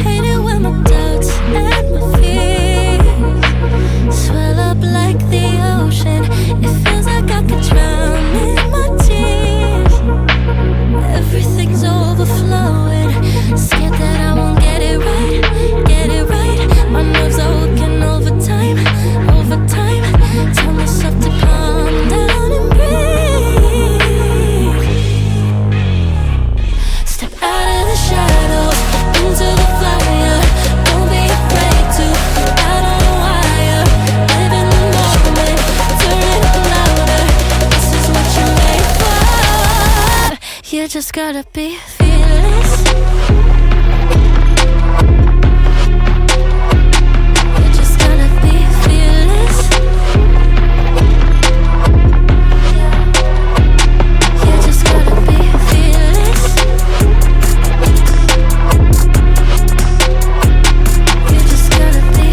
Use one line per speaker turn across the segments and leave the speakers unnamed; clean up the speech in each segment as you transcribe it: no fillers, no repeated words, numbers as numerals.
Hate it when my doubts and my fears swell up like the ocean. It feels like I could drown in my tears. Everything's overflowing. Scared that I won't get it right, get it right. My nerves are working overtime, overtime. Tell myself to calm down and breathe. Step out of the shadows into the fire. Don't be afraid to go out on a wire. Live in the moment, turn it up louder. This is what you're made for. You just gotta be fearless. You just gotta be fearless. You just gotta be fearless. You just gotta be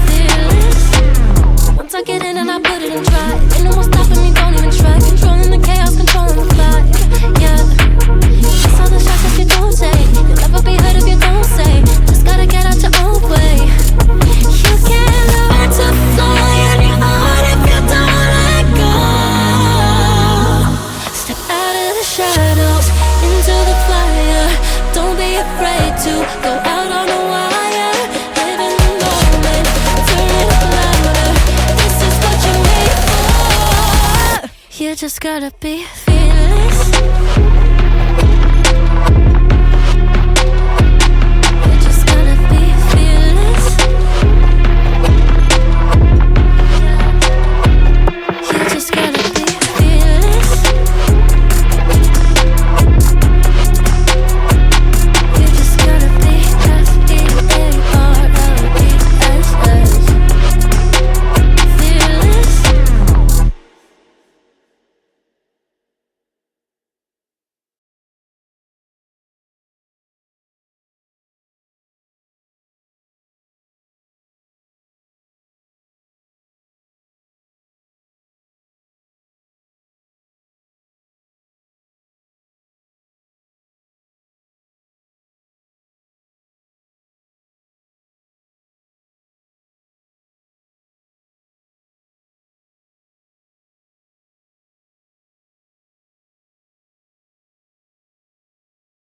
fearless. Once I get in and I put it in drive, ain't no more stopping me, don't even try. Controlling the chaos, controlling the vibe. Yeah, that's all the shots that you don't take. You'll never be heard if you don't say. Just gotta get out your own way. You can't learn to fly on your own if you don't let go. Step out of the shadows into the fire. Don't be afraid to go out on a wire. Live in the moment, turn it up louder. This is what you're made for. You just gotta be fearless.